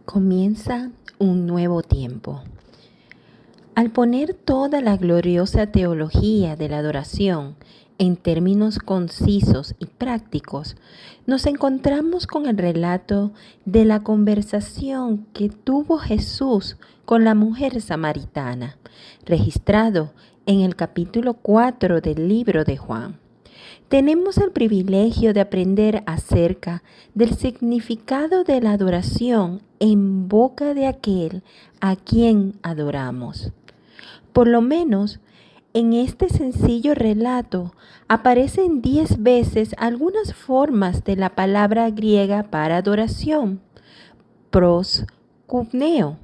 Comienza un nuevo tiempo. Al poner toda la gloriosa teología de la adoración en términos concisos y prácticos, nos encontramos con el relato de la conversación que tuvo Jesús con la mujer samaritana, registrado en el capítulo 4 del libro de Juan. Tenemos el privilegio de aprender acerca del significado de la adoración en boca de aquel a quien adoramos. Por lo menos, en este sencillo relato aparecen 10 veces algunas formas de la palabra griega para adoración, proskupneo.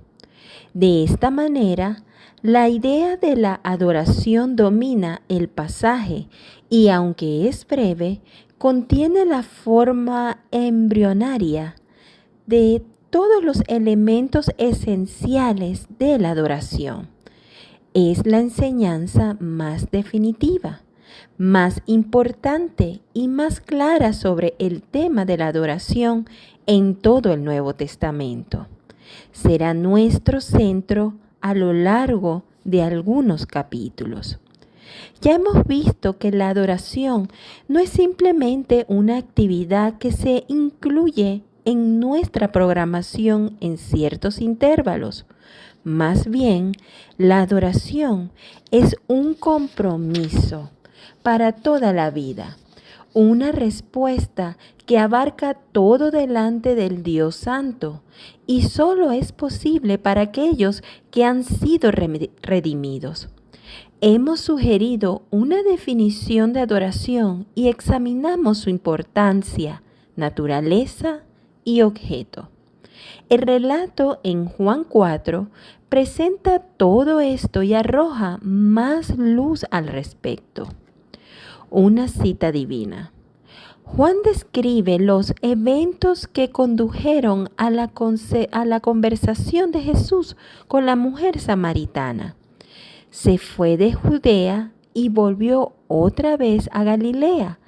De esta manera, la idea de la adoración domina el pasaje y, aunque es breve, contiene la forma embrionaria de todos los elementos esenciales de la adoración. Es la enseñanza más definitiva, más importante y más clara sobre el tema de la adoración en todo el Nuevo Testamento. Será nuestro centro a lo largo de algunos capítulos. Ya hemos visto que la adoración no es simplemente una actividad que se incluye en nuestra programación en ciertos intervalos. Más bien, la adoración es un compromiso para toda la vida, una respuesta que abarca todo delante del Dios Santo y solo es posible para aquellos que han sido redimidos. Hemos sugerido una definición de adoración y examinamos su importancia, naturaleza y objeto. El relato en Juan 4 presenta todo esto y arroja más luz al respecto. Una cita divina. Juan describe los eventos que condujeron a la conversación de Jesús con la mujer samaritana. Se fue de Judea y volvió otra vez a Galilea.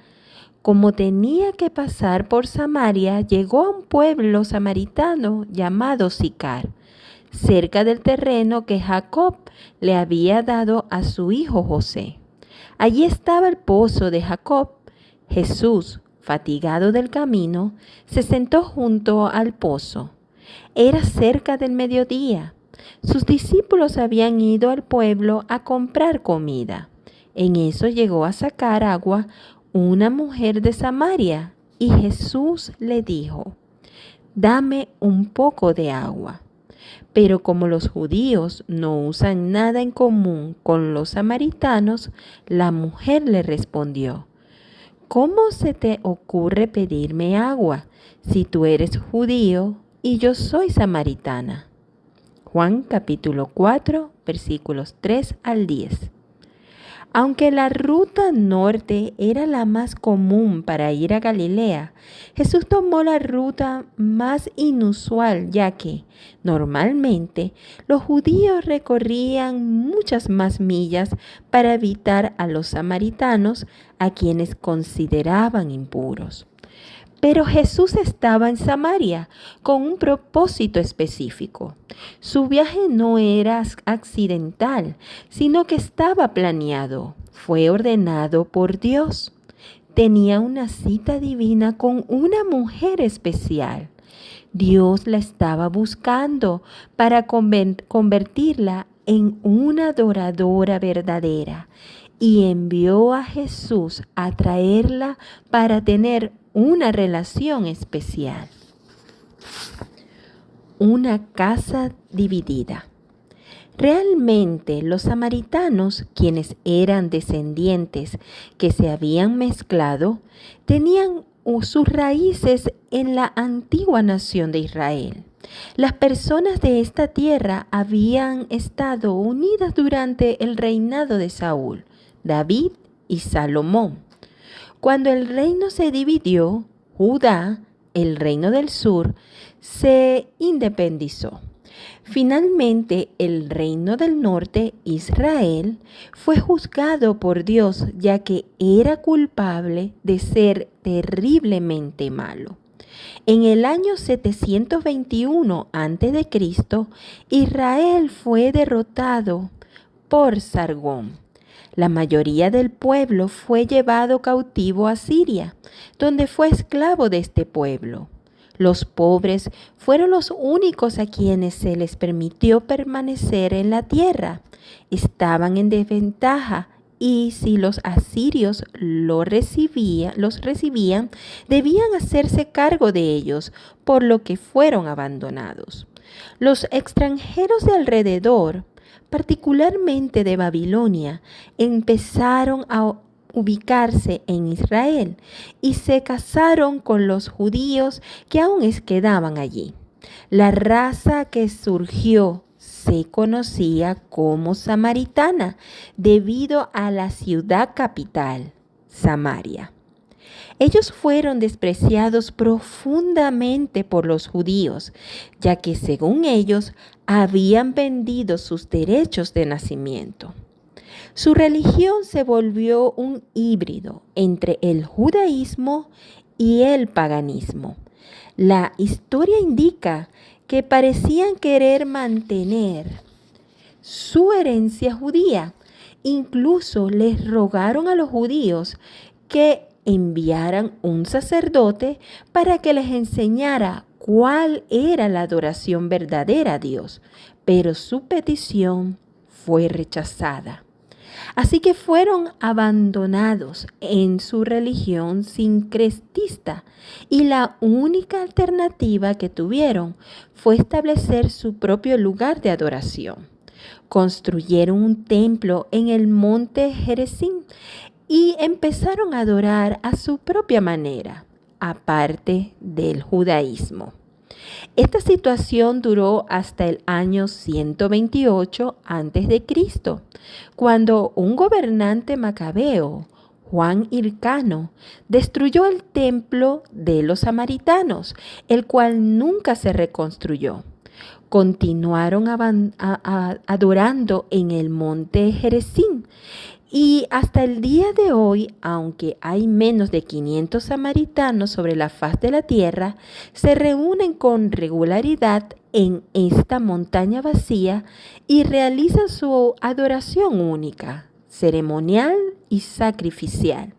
Como tenía que pasar por Samaria, llegó a un pueblo samaritano llamado Sicar, cerca del terreno que Jacob le había dado a su hijo José. Allí estaba el pozo de Jacob. Jesús, fatigado del camino, se sentó junto al pozo. Era cerca del mediodía. Sus discípulos habían ido al pueblo a comprar comida. En eso llegó a sacar agua una mujer de Samaria y Jesús le dijo: «Dame un poco de agua». Pero como los judíos no usan nada en común con los samaritanos, la mujer le respondió: «¿Cómo se te ocurre pedirme agua si tú eres judío y yo soy samaritana?». Juan capítulo 4, versículos 3 al 10. Aunque la ruta norte era la más común para ir a Galilea, Jesús tomó la ruta más inusual, ya que normalmente los judíos recorrían muchas más millas para evitar a los samaritanos, a quienes consideraban impuros. Pero Jesús estaba en Samaria con un propósito específico. Su viaje no era accidental, sino que estaba planeado. Fue ordenado por Dios. Tenía una cita divina con una mujer especial. Dios la estaba buscando para convertirla en una adoradora verdadera y envió a Jesús a traerla para tener una relación especial. Una casa dividida. Realmente los samaritanos, quienes eran descendientes que se habían mezclado, tenían sus raíces en la antigua nación de Israel. Las personas de esta tierra habían estado unidas durante el reinado de Saúl, David y Salomón. Cuando el reino se dividió, Judá, el reino del sur, se independizó. Finalmente, el reino del norte, Israel, fue juzgado por Dios, ya que era culpable de ser terriblemente malo. En el año 721 a.C., Israel fue derrotado por Sargón. La mayoría del pueblo fue llevado cautivo a Siria, donde fue esclavo de este pueblo. Los pobres fueron los únicos a quienes se les permitió permanecer en la tierra. Estaban en desventaja y si los asirios los recibían, debían hacerse cargo de ellos, por lo que fueron abandonados. Los extranjeros de alrededor, particularmente de Babilonia, empezaron a ubicarse en Israel y se casaron con los judíos que aún quedaban allí. La raza que surgió se conocía como samaritana debido a la ciudad capital, Samaria. Ellos fueron despreciados profundamente por los judíos, ya que según ellos habían vendido sus derechos de nacimiento. Su religión se volvió un híbrido entre el judaísmo y el paganismo. La historia indica que parecían querer mantener su herencia judía. Incluso les rogaron a los judíos que enviaran un sacerdote para que les enseñara cuál era la adoración verdadera a Dios, pero su petición fue rechazada. Así que fueron abandonados en su religión sincretista y la única alternativa que tuvieron fue establecer su propio lugar de adoración. Construyeron un templo en el monte Gerizim y empezaron a adorar a su propia manera, aparte del judaísmo. Esta situación duró hasta el año 128 a.C., cuando un gobernante macabeo, Juan Hircano, destruyó el templo de los samaritanos, el cual nunca se reconstruyó. Continuaron adorando en el monte Gerizim. Y hasta el día de hoy, aunque hay menos de 500 samaritanos sobre la faz de la tierra, se reúnen con regularidad en esta montaña vacía y realizan su adoración única, ceremonial y sacrificial,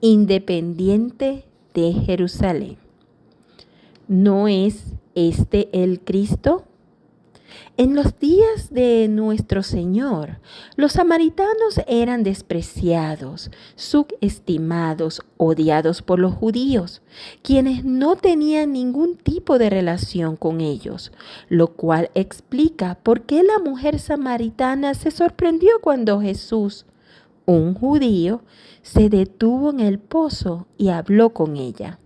independiente de Jerusalén. ¿No es este el Cristo? En los días de nuestro Señor, los samaritanos eran despreciados, subestimados, odiados por los judíos, quienes no tenían ningún tipo de relación con ellos, lo cual explica por qué la mujer samaritana se sorprendió cuando Jesús, un judío, se detuvo en el pozo y habló con ella.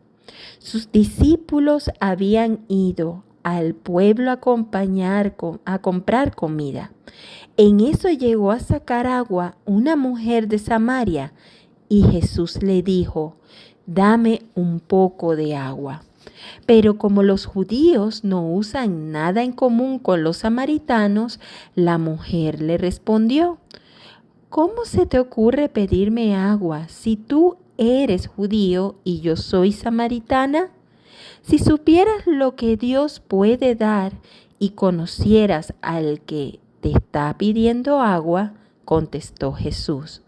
Sus discípulos habían ido al pueblo a comprar comida. En eso llegó a sacar agua una mujer de Samaria y Jesús le dijo: «Dame un poco de agua». Pero como los judíos no usan nada en común con los samaritanos, la mujer le respondió: «¿Cómo se te ocurre pedirme agua si tú eres judío y yo soy samaritana? Si supieras lo que Dios puede dar y conocieras al que te está pidiendo agua», contestó Jesús,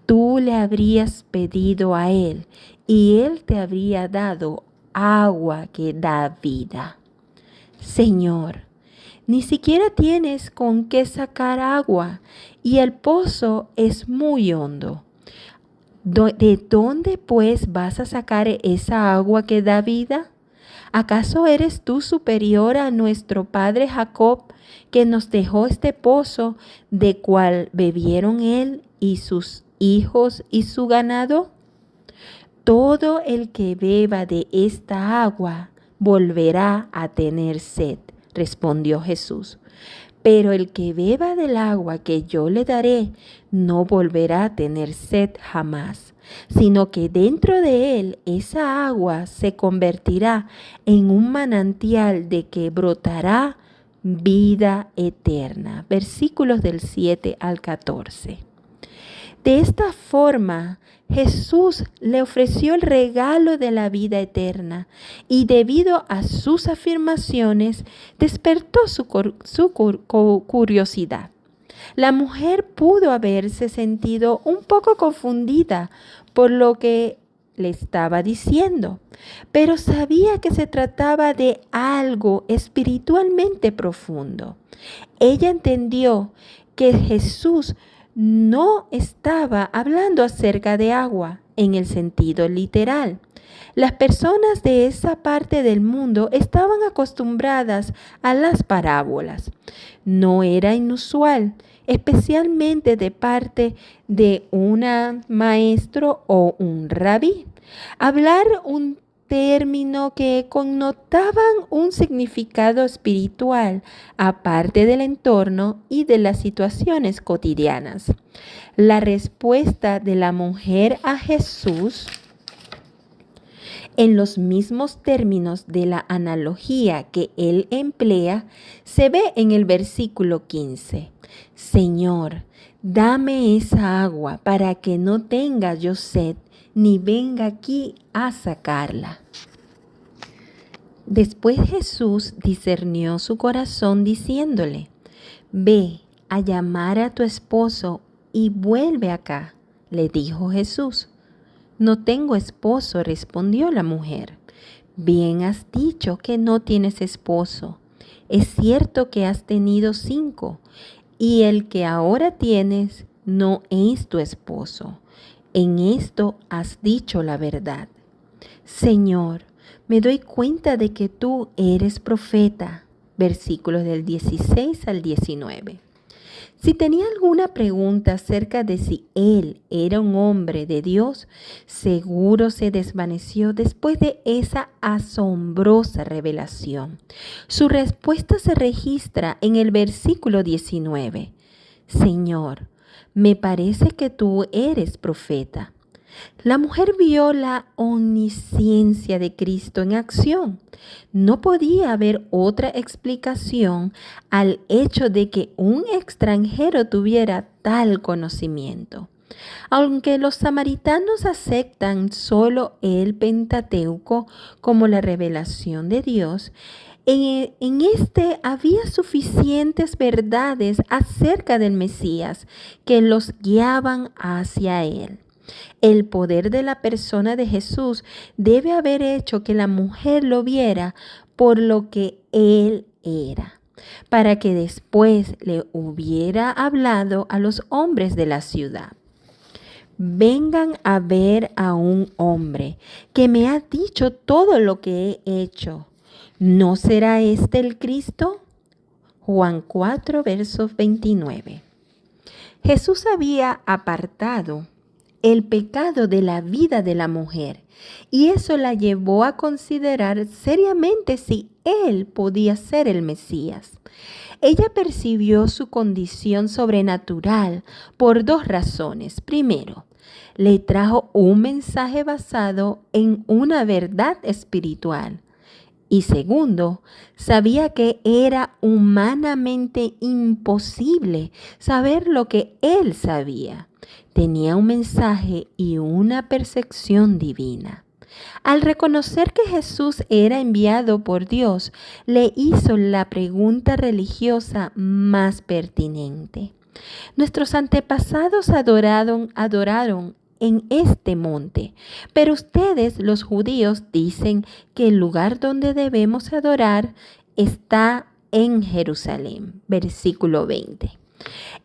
«tú le habrías pedido a él y él te habría dado agua que da vida». Señor, ni siquiera tienes con qué sacar agua y el pozo es muy hondo. ¿De dónde pues vas a sacar esa agua que da vida? ¿Acaso eres tú superior a nuestro padre Jacob, que nos dejó este pozo, de cual bebieron él y sus hijos y su ganado? Todo el que beba de esta agua volverá a tener sed, respondió Jesús. Pero el que beba del agua que yo le daré no volverá a tener sed jamás, sino que dentro de él esa agua se convertirá en un manantial de que brotará vida eterna. Versículos del 7 al 14. De esta forma, Jesús le ofreció el regalo de la vida eterna y debido a sus afirmaciones despertó su curiosidad. La mujer pudo haberse sentido un poco confundida por lo que le estaba diciendo, pero sabía que se trataba de algo espiritualmente profundo. Ella entendió que Jesús no estaba hablando acerca de agua en el sentido literal. Las personas de esa parte del mundo estaban acostumbradas a las parábolas. No era inusual, especialmente de parte de un maestro o un rabí, hablar un término que connotaban un significado espiritual aparte del entorno y de las situaciones cotidianas. La respuesta de la mujer a Jesús en los mismos términos de la analogía que él emplea se ve en el versículo 15. Señor, dame esa agua para que no tenga yo sed ni venga aquí a sacarla. Después Jesús discernió su corazón diciéndole, ve a llamar a tu esposo y vuelve acá, le dijo Jesús. No tengo esposo, respondió la mujer. Bien has dicho que no tienes esposo. Es cierto que has tenido 5 y el que ahora tienes no es tu esposo. En esto has dicho la verdad. Señor, me doy cuenta de que tú eres profeta. Versículos del 16 al 19. Si tenía alguna pregunta acerca de si él era un hombre de Dios, seguro se desvaneció después de esa asombrosa revelación. Su respuesta se registra en el versículo 19. Señor, me parece que tú eres profeta. La mujer vio la omnisciencia de Cristo en acción. No podía haber otra explicación al hecho de que un extranjero tuviera tal conocimiento. Aunque los samaritanos aceptan solo el Pentateuco como la revelación de Dios, en este había suficientes verdades acerca del Mesías que los guiaban hacia él. El poder de la persona de Jesús debe haber hecho que la mujer lo viera por lo que él era, para que después le hubiera hablado a los hombres de la ciudad. Vengan a ver a un hombre que me ha dicho todo lo que he hecho. ¿No será este el Cristo? Juan 4, versos 29. Jesús había apartado el pecado de la vida de la mujer y eso la llevó a considerar seriamente si él podía ser el Mesías. Ella percibió su condición sobrenatural por 2 razones. Primero, le trajo un mensaje basado en una verdad espiritual. Y segundo, sabía que era humanamente imposible saber lo que él sabía. Tenía un mensaje y una percepción divina. Al reconocer que Jesús era enviado por Dios, le hizo la pregunta religiosa más pertinente. Nuestros antepasados adoraron en este monte, pero ustedes, los judíos, dicen que el lugar donde debemos adorar está en Jerusalén. Versículo 20.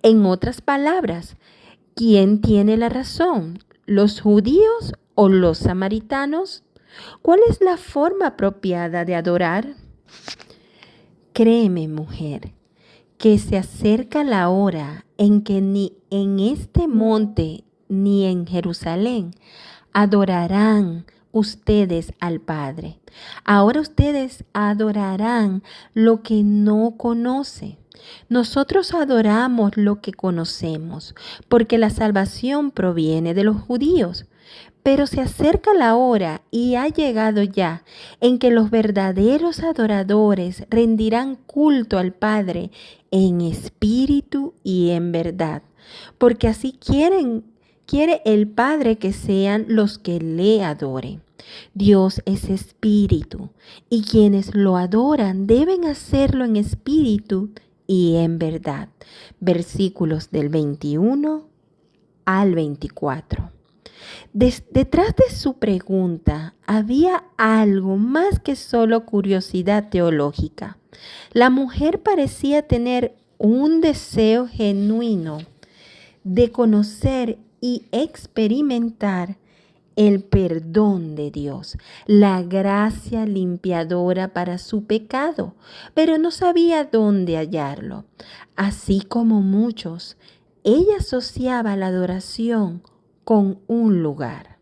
En otras palabras, ¿quién tiene la razón? ¿Los judíos o los samaritanos? ¿Cuál es la forma apropiada de adorar? Créeme, mujer, que se acerca la hora en que ni en este monte ni en Jerusalén adorarán ustedes al Padre. Ahora ustedes adorarán lo que no conocen. Nosotros adoramos lo que conocemos, porque la salvación proviene de los judíos. Pero se acerca la hora y ha llegado ya en que los verdaderos adoradores rendirán culto al Padre en espíritu y en verdad, porque así quieren quiere el Padre que sean los que le adoren. Dios es espíritu y quienes lo adoran deben hacerlo en espíritu y en verdad. Versículos del 21 al 24. Detrás de su pregunta había algo más que solo curiosidad teológica. La mujer parecía tener un deseo genuino de conocer y experimentar el perdón de Dios, la gracia limpiadora para su pecado, pero no sabía dónde hallarlo. Así como muchos, ella asociaba la adoración con un lugar.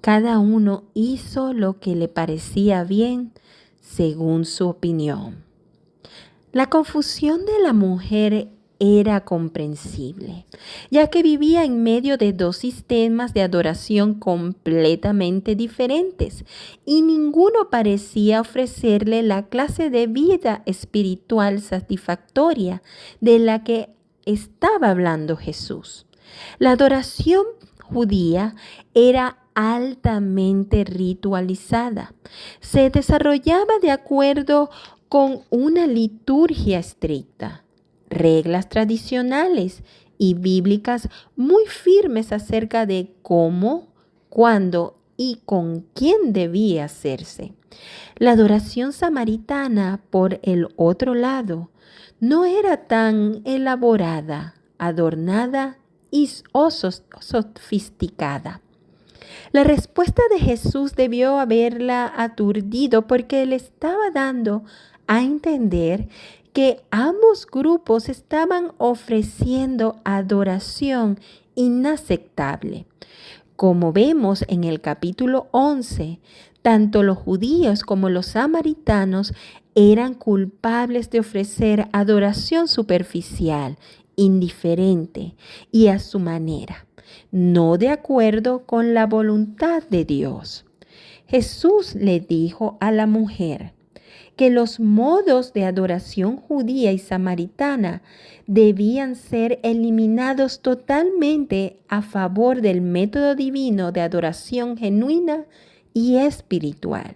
Cada uno hizo lo que le parecía bien según su opinión. La confusión de la mujer era comprensible, ya que vivía en medio de dos sistemas de adoración completamente diferentes y ninguno parecía ofrecerle la clase de vida espiritual satisfactoria de la que estaba hablando Jesús. La adoración judía era altamente ritualizada. Se desarrollaba de acuerdo con una liturgia estricta, reglas tradicionales y bíblicas muy firmes acerca de cómo, cuándo y con quién debía hacerse. La adoración samaritana, por el otro lado, no era tan elaborada, adornada o sofisticada. La respuesta de Jesús debió haberla aturdido porque le estaba dando a entender que ambos grupos estaban ofreciendo adoración inaceptable. Como vemos en el capítulo 11, tanto los judíos como los samaritanos eran culpables de ofrecer adoración superficial, indiferente y a su manera, no de acuerdo con la voluntad de Dios. Jesús le dijo a la mujer que los modos de adoración judía y samaritana debían ser eliminados totalmente a favor del método divino de adoración genuina y espiritual.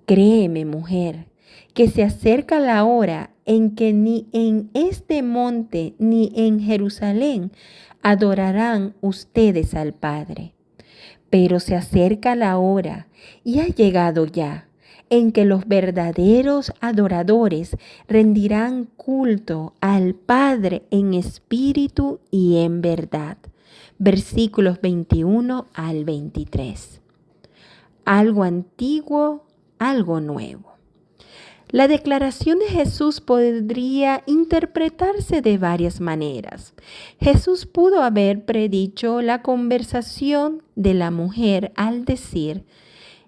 Créeme, mujer, que se acerca la hora en que ni en este monte ni en Jerusalén adorarán ustedes al Padre. Pero se acerca la hora y ha llegado ya en que los verdaderos adoradores rendirán culto al Padre en espíritu y en verdad. Versículos 21 al 23. Algo antiguo, algo nuevo. La declaración de Jesús podría interpretarse de varias maneras. Jesús pudo haber predicho la conversación de la mujer al decir: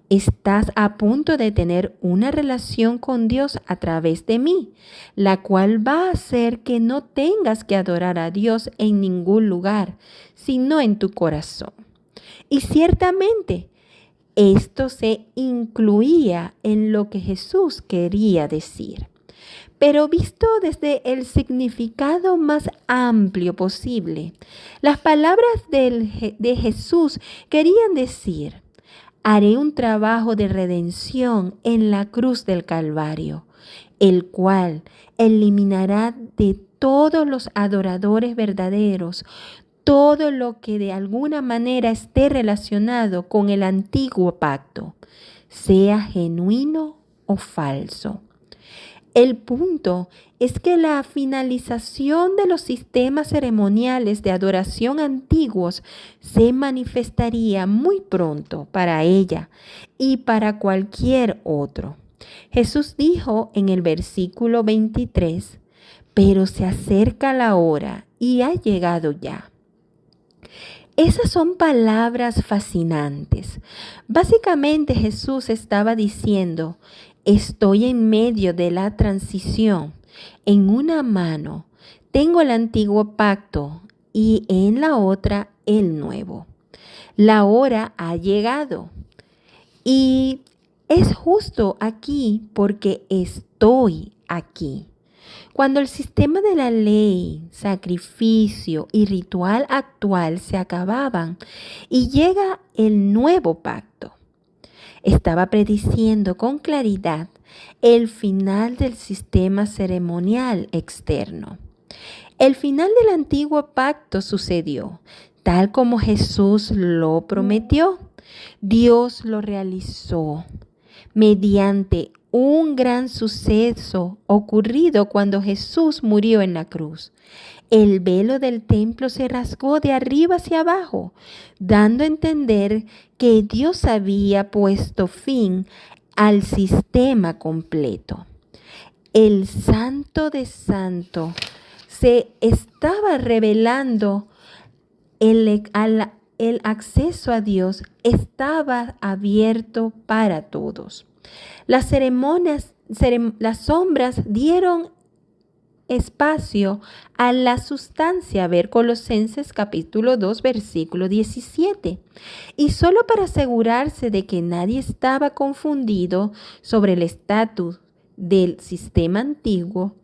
estás a punto de tener una relación con Dios a través de mí, la cual va a hacer que no tengas que adorar a Dios en ningún lugar, sino en tu corazón. Y ciertamente, esto se incluía en lo que Jesús quería decir. Pero visto desde el significado más amplio posible, las palabras de Jesús querían decir: haré un trabajo de redención en la cruz del Calvario, el cual eliminará de todos los adoradores verdaderos todo lo que de alguna manera esté relacionado con el antiguo pacto, sea genuino o falso. El punto es que la finalización de los sistemas ceremoniales de adoración antiguos se manifestaría muy pronto para ella y para cualquier otro. Jesús dijo en el versículo 23, pero se acerca la hora y ha llegado ya. Esas son palabras fascinantes. Básicamente Jesús estaba diciendo: estoy en medio de la transición. En una mano tengo el antiguo pacto y en la otra el nuevo. La hora ha llegado. Y es justo aquí porque estoy aquí. Cuando el sistema de la ley, sacrificio y ritual actual se acababan y llega el nuevo pacto, estaba prediciendo con claridad el final del sistema ceremonial externo. El final del antiguo pacto sucedió, tal como Jesús lo prometió. Dios lo realizó mediante un gran suceso ocurrido cuando Jesús murió en la cruz. El velo del templo se rasgó de arriba hacia abajo, dando a entender que Dios había puesto fin al sistema completo. El Santo de Santo se estaba revelando, el acceso a Dios estaba abierto para todos. Las sombras dieron espacio a la sustancia. Ver Colosenses capítulo 2, versículo 17. Y solo para asegurarse de que nadie estaba confundido sobre el estatus del sistema antiguo,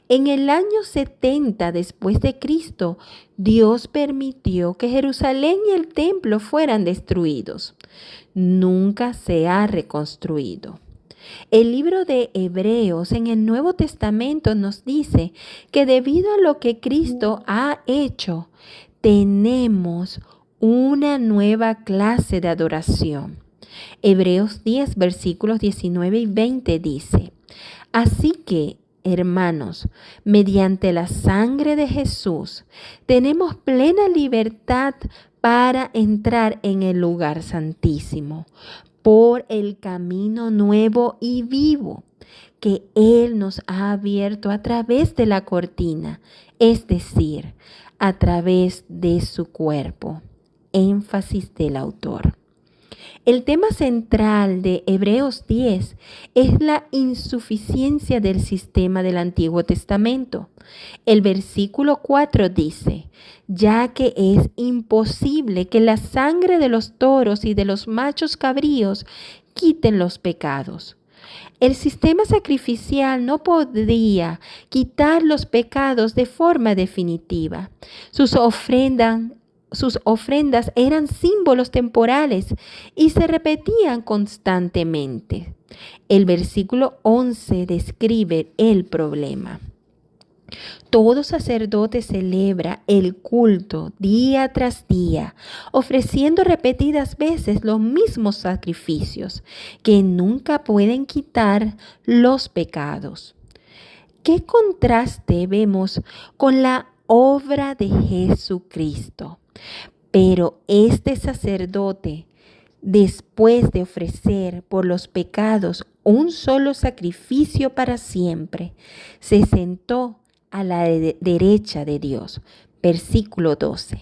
en el año 70 después de Cristo, Dios permitió que Jerusalén y el templo fueran destruidos. Nunca se ha reconstruido. El libro de Hebreos en el Nuevo Testamento nos dice que debido a lo que Cristo ha hecho, tenemos una nueva clase de adoración. Hebreos 10, versículos 19 y 20 dice: Así que, hermanos, mediante la sangre de Jesús, tenemos plena libertad para entrar en el lugar santísimo, por el camino nuevo y vivo que Él nos ha abierto a través de la cortina, es decir, a través de su cuerpo. Énfasis del autor. El tema central de Hebreos 10 es la insuficiencia del sistema del Antiguo Testamento. El versículo 4 dice: ya que es imposible que la sangre de los toros y de los machos cabríos quiten los pecados. El sistema sacrificial no podría quitar los pecados de forma definitiva. Sus ofrendas eran símbolos temporales y se repetían constantemente. El versículo 11 describe el problema. Todo sacerdote celebra el culto día tras día, ofreciendo repetidas veces los mismos sacrificios que nunca pueden quitar los pecados. ¿Qué contraste vemos con la obra de Jesucristo? Pero este sacerdote, después de ofrecer por los pecados un solo sacrificio para siempre, se sentó a la derecha de Dios. Versículo 12.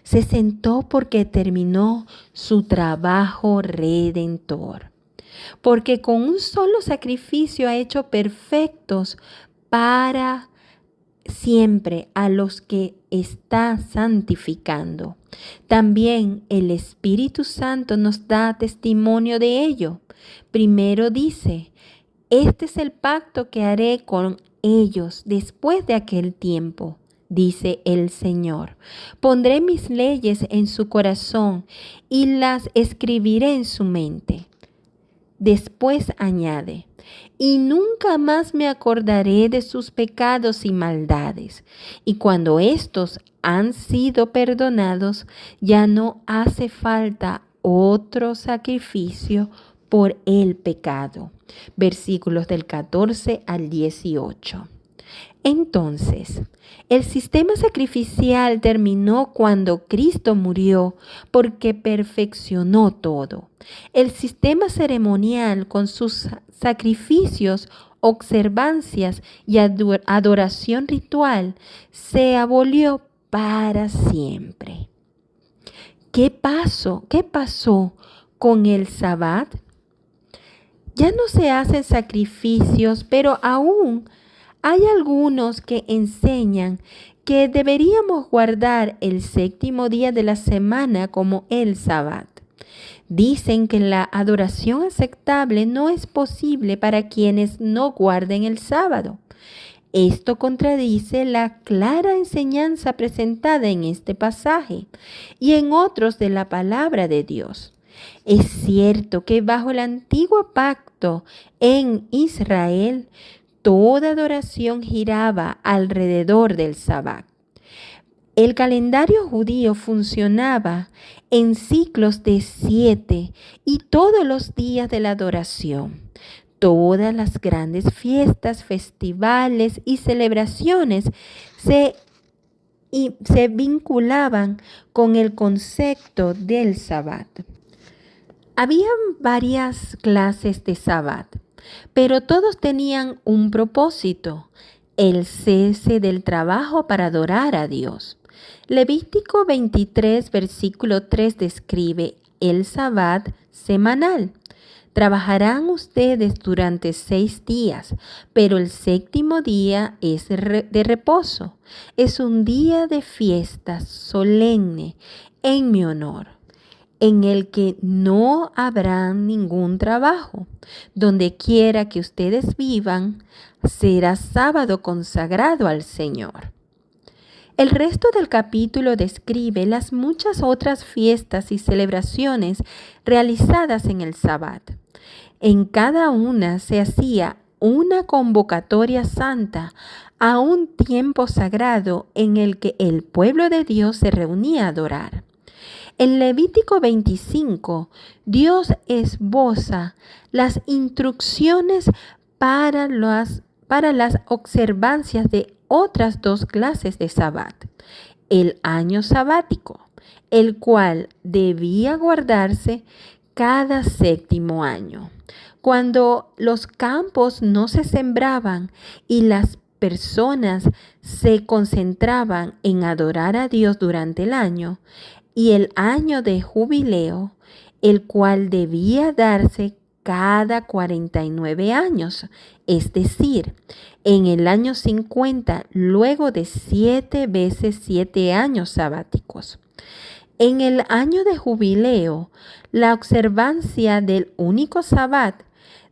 Se sentó porque terminó su trabajo redentor. Porque con un solo sacrificio ha hecho perfectos para siempre a los que está santificando. También el Espíritu Santo nos da testimonio de ello. Primero dice: este es el pacto que haré con ellos después de aquel tiempo, dice el Señor. Pondré mis leyes en su corazón y las escribiré en su mente. Después añade: y nunca más me acordaré de sus pecados y maldades. Y cuando estos han sido perdonados, ya no hace falta otro sacrificio por el pecado. Versículos del 14 al 18. Entonces, el sistema sacrificial terminó cuando Cristo murió, porque perfeccionó todo. El sistema ceremonial, con sus sacrificios, observancias y adoración ritual, se abolió para siempre. ¿Qué pasó con el Sabbat? Ya no se hacen sacrificios, pero aún hay algunos que enseñan que deberíamos guardar el séptimo día de la semana como el Sabbat. Dicen que la adoración aceptable no es posible para quienes no guarden el sábado. Esto contradice la clara enseñanza presentada en este pasaje y en otros de la palabra de Dios. Es cierto que bajo el antiguo pacto en Israel, toda adoración giraba alrededor del Sabbat. El calendario judío funcionaba en ciclos de 7 y todos los días de la adoración. Todas las grandes fiestas, festivales y celebraciones se vinculaban con el concepto del Sabbat. Había varias clases de Sabbat, pero todos tenían un propósito: el cese del trabajo para adorar a Dios. Levítico 23, versículo 3 describe el Sabbat semanal. Trabajarán ustedes durante 6 días, pero el séptimo día es de reposo. Es un día de fiesta solemne en mi honor, en el que no habrá ningún trabajo. Donde quiera que ustedes vivan, será sábado consagrado al Señor. El resto del capítulo describe las muchas otras fiestas y celebraciones realizadas en el Sabbat. En cada una se hacía una convocatoria santa a un tiempo sagrado en el que el pueblo de Dios se reunía a adorar. En Levítico 25, Dios esboza las instrucciones para las observancias de otras 2 clases de Sabbat. El año sabático, el cual debía guardarse cada 7º año, cuando los campos no se sembraban y las personas se concentraban en adorar a Dios durante el año, y el año de jubileo, el cual debía darse cada 49 años, es decir, en el año 50, luego de 7 veces 7 años sabáticos. En el año de jubileo, la observancia del único Sabbat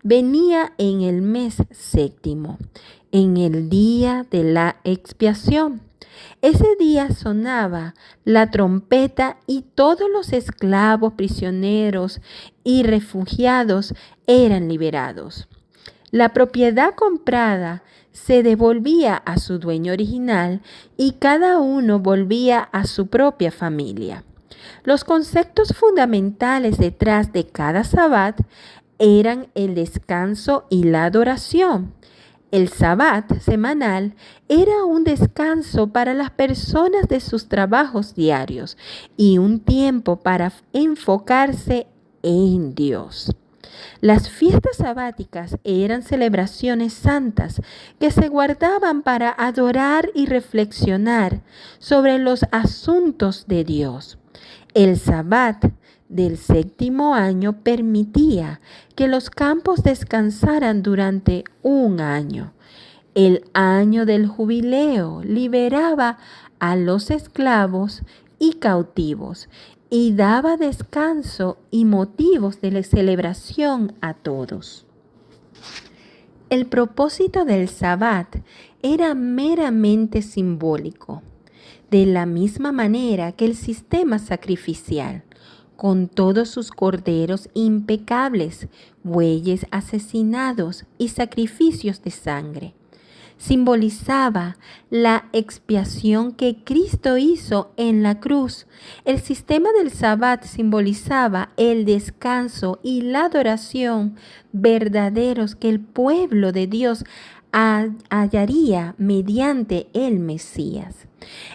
venía en el mes 7º, en el día de la expiación. Ese día sonaba la trompeta y todos los esclavos, prisioneros y refugiados eran liberados. La propiedad comprada se devolvía a su dueño original y cada uno volvía a su propia familia. Los conceptos fundamentales detrás de cada Sabbat eran el descanso y la adoración. El Sabbat semanal era un descanso para las personas de sus trabajos diarios y un tiempo para enfocarse en Dios. Las fiestas sabáticas eran celebraciones santas que se guardaban para adorar y reflexionar sobre los asuntos de Dios. El Sabbat del 7º año permitía que los campos descansaran durante un año. El año del jubileo liberaba a los esclavos y cautivos y daba descanso y motivos de celebración a todos. El propósito del Sabbat era meramente simbólico, de la misma manera que el sistema sacrificial, con todos sus corderos impecables, bueyes asesinados y sacrificios de sangre. Simbolizaba la expiación que Cristo hizo en la cruz. El sistema del Sabbat simbolizaba el descanso y la adoración verdaderos que el pueblo de Dios hallaría mediante el Mesías.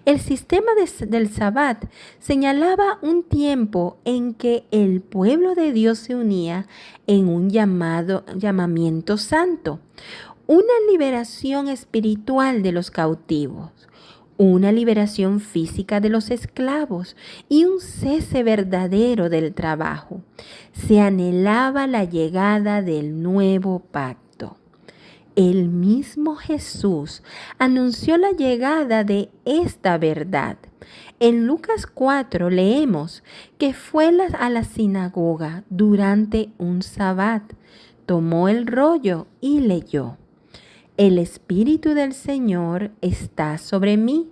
El sistema del Sabbat señalaba un tiempo en que el pueblo de Dios se unía en un llamamiento santo, una liberación espiritual de los cautivos, una liberación física de los esclavos y un cese verdadero del trabajo. Se anhelaba la llegada del nuevo pacto. El mismo Jesús anunció la llegada de esta verdad. En Lucas 4 leemos que fue a la sinagoga durante un sabbat, tomó el rollo y leyó. El Espíritu del Señor está sobre mí,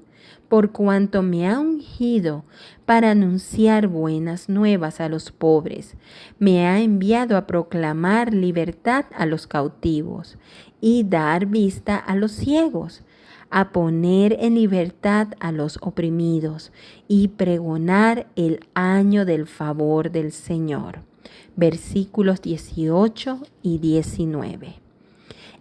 por cuanto me ha ungido para anunciar buenas nuevas a los pobres. Me ha enviado a proclamar libertad a los cautivos y dar vista a los ciegos, a poner en libertad a los oprimidos y pregonar el año del favor del Señor. Versículos 18 y 19.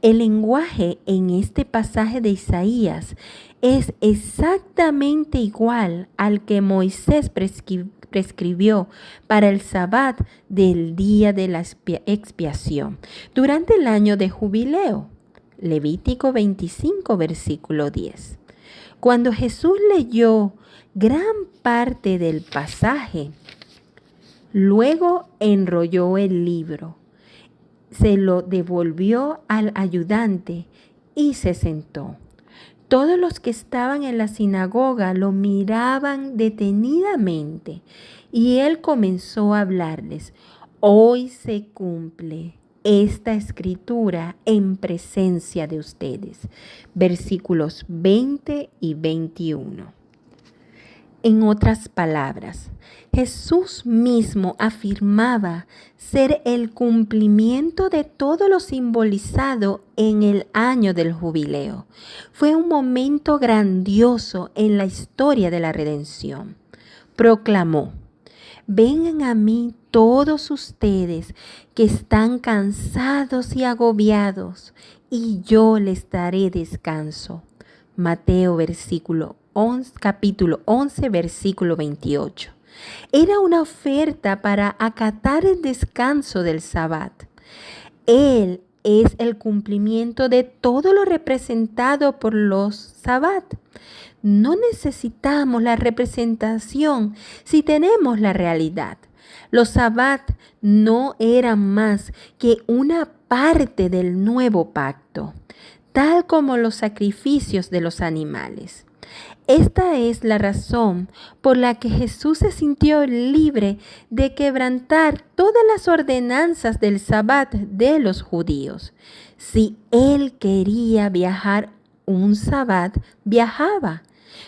El lenguaje en este pasaje de Isaías es exactamente igual al que Moisés prescribió para el Sabbat del día de la expiación durante el año de jubileo. Levítico 25, versículo 10. Cuando Jesús leyó gran parte del pasaje, luego enrolló el libro, se lo devolvió al ayudante y se sentó. Todos los que estaban en la sinagoga lo miraban detenidamente y él comenzó a hablarles. Hoy se cumple esta escritura en presencia de ustedes. Versículos 20 y 21. En otras palabras, Jesús mismo afirmaba ser el cumplimiento de todo lo simbolizado en el año del jubileo. Fue un momento grandioso en la historia de la redención. Proclamó: vengan a mí todos ustedes que están cansados y agobiados, y yo les daré descanso. Mateo capítulo 11, versículo 28. Era una oferta para acatar el descanso del Sabbat. Él es el cumplimiento de todo lo representado por los Sabbat. No necesitamos la representación si tenemos la realidad. Los Sabbat no eran más que una parte del nuevo pacto, tal como los sacrificios de los animales. Esta es la razón por la que Jesús se sintió libre de quebrantar todas las ordenanzas del Sabbat de los judíos. Si él quería viajar un Sabbat, viajaba.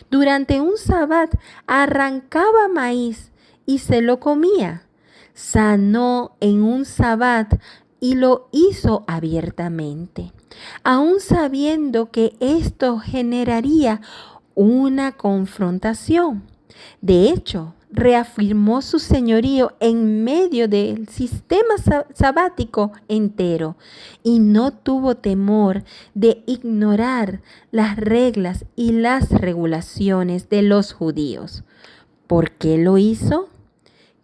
Durante un Sabbat arrancaba maíz y se lo comía. Sanó en un Sabbat y lo hizo abiertamente, aún sabiendo que esto generaría una confrontación. De hecho, reafirmó su señorío en medio del sistema sabático entero y no tuvo temor de ignorar las reglas y las regulaciones de los judíos. ¿Por qué lo hizo?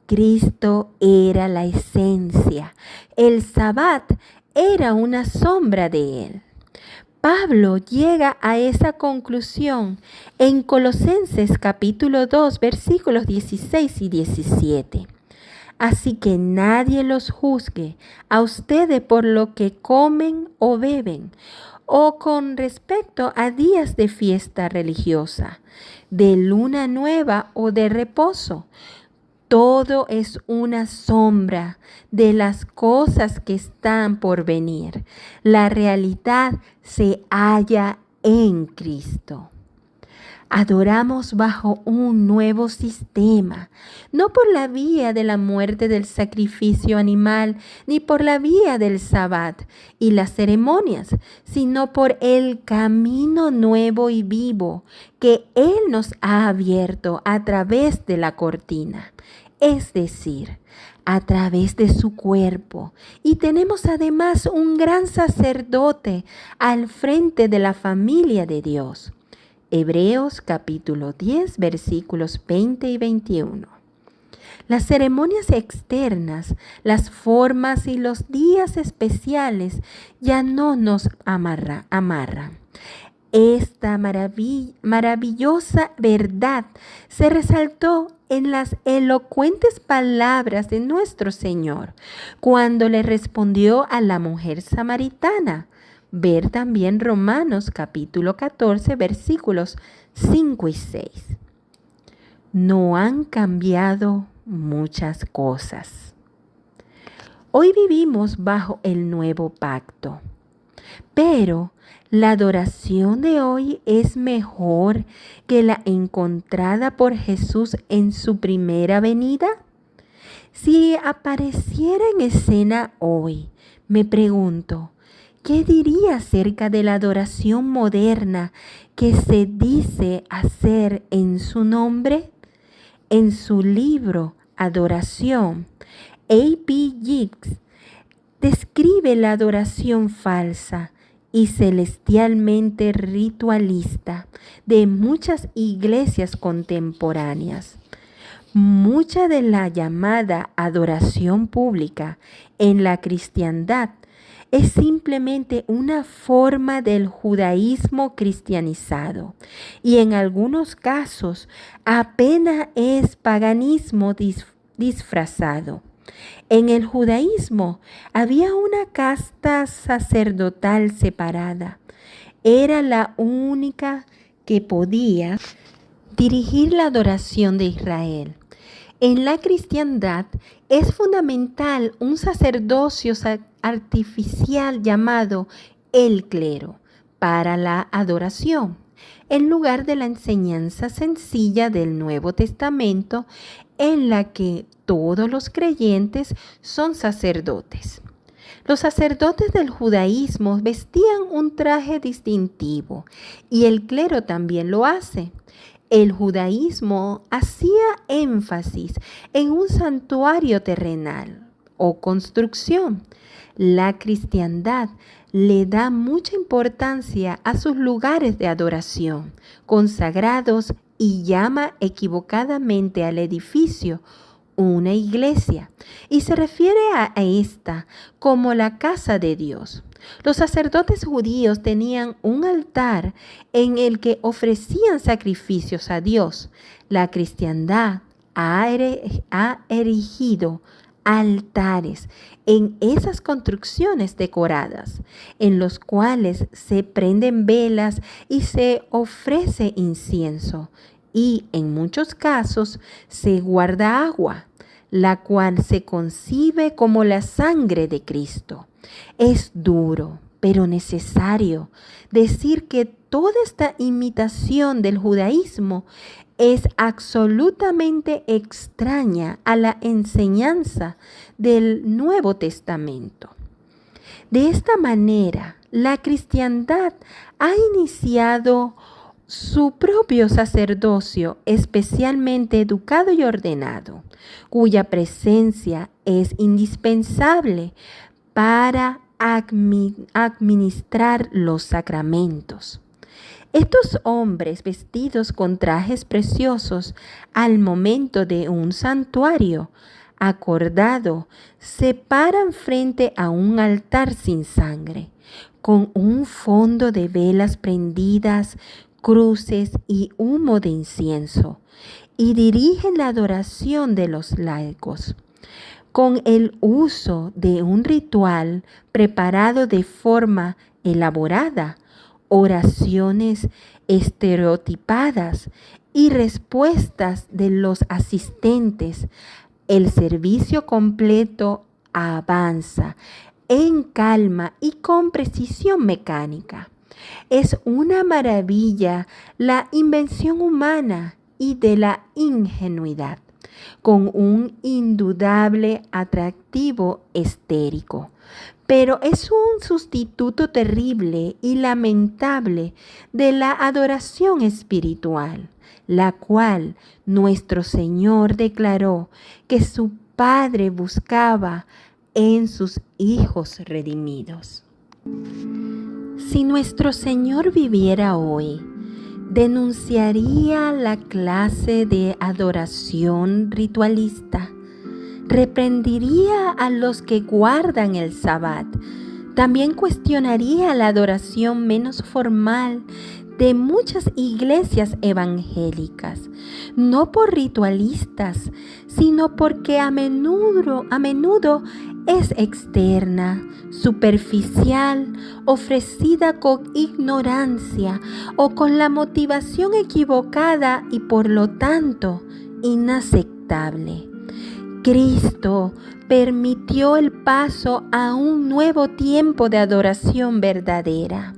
Cristo era la esencia. El Sabbat era una sombra de él. Pablo llega a esa conclusión en Colosenses capítulo 2, versículos 16 y 17. Así que nadie los juzgue a ustedes por lo que comen o beben, o con respecto a días de fiesta religiosa, de luna nueva o de reposo. Todo es una sombra de las cosas que están por venir. La realidad se halla en Cristo. Adoramos bajo un nuevo sistema, no por la vía de la muerte del sacrificio animal, ni por la vía del Sabbat y las ceremonias, sino por el camino nuevo y vivo que Él nos ha abierto a través de la cortina, es decir, a través de su cuerpo. Y tenemos además un gran sacerdote al frente de la familia de Dios. Hebreos capítulo 10, versículos 20 y 21. Las ceremonias externas, las formas y los días especiales ya no nos amarran. Esta maravillosa verdad se resaltó en las elocuentes palabras de nuestro Señor cuando le respondió a la mujer samaritana. Ver también Romanos capítulo 14, versículos 5 y 6. No han cambiado muchas cosas. Hoy vivimos bajo el nuevo pacto, pero ¿La adoración de hoy es mejor que la encontrada por Jesús en su primera venida? Si apareciera en escena hoy, me pregunto, ¿qué diría acerca de la adoración moderna que se dice hacer en su nombre? En su libro Adoración, A.P. Hicks describe la adoración falsa y celestialmente ritualista de muchas iglesias contemporáneas. Mucha de la llamada adoración pública en la cristiandad es simplemente una forma del judaísmo cristianizado y en algunos casos apenas es paganismo disfrazado. En el judaísmo había una casta sacerdotal separada. Era la única que podía dirigir la adoración de Israel. En la cristiandad es fundamental un sacerdocio artificial llamado el clero para la adoración, en lugar de la enseñanza sencilla del Nuevo Testamento en la que todos los creyentes son sacerdotes. Los sacerdotes del judaísmo vestían un traje distintivo y el clero también lo hace. El judaísmo hacía énfasis en un santuario terrenal o construcción. La cristiandad le da mucha importancia a sus lugares de adoración consagrados y llama equivocadamente al edificio una iglesia y se refiere a esta como la casa de Dios. Los sacerdotes judíos tenían un altar en el que ofrecían sacrificios a Dios. La cristiandad ha erigido altares en esas construcciones decoradas, en los cuales se prenden velas y se ofrece incienso, y en muchos casos se guarda agua, la cual se concibe como la sangre de Cristo. Es duro, pero necesario decir que toda esta imitación del judaísmo es absolutamente extraña a la enseñanza del Nuevo Testamento. De esta manera, la cristiandad ha iniciado su propio sacerdocio especialmente educado y ordenado, cuya presencia es indispensable para administrar los sacramentos. Estos hombres vestidos con trajes preciosos al momento de un santuario acordado se paran frente a un altar sin sangre, con un fondo de velas prendidas, cruces y humo de incienso, y dirigen la adoración de los laicos. Con el uso de un ritual preparado de forma elaborada, oraciones estereotipadas y respuestas de los asistentes, el servicio completo avanza en calma y con precisión mecánica. Es una maravilla la invención humana y de la ingenuidad, con un indudable atractivo estético. Pero es un sustituto terrible y lamentable de la adoración espiritual, la cual nuestro Señor declaró que su Padre buscaba en sus hijos redimidos. Si nuestro Señor viviera hoy, denunciaría la clase de adoración ritualista, reprendería a los que guardan el Sabbat, también cuestionaría la adoración menos formal de muchas iglesias evangélicas, no por ritualistas, sino porque a menudo es externa, superficial, ofrecida con ignorancia o con la motivación equivocada y por lo tanto inaceptable. Cristo permitió el paso a un nuevo tiempo de adoración verdadera.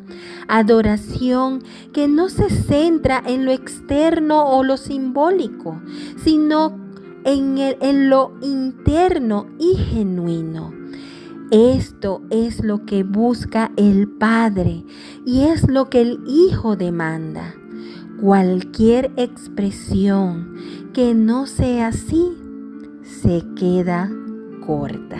Adoración que no se centra en lo externo o lo simbólico, sino en lo interno y genuino. Esto es lo que busca el Padre y es lo que el Hijo demanda. Cualquier expresión que no sea así se queda corta.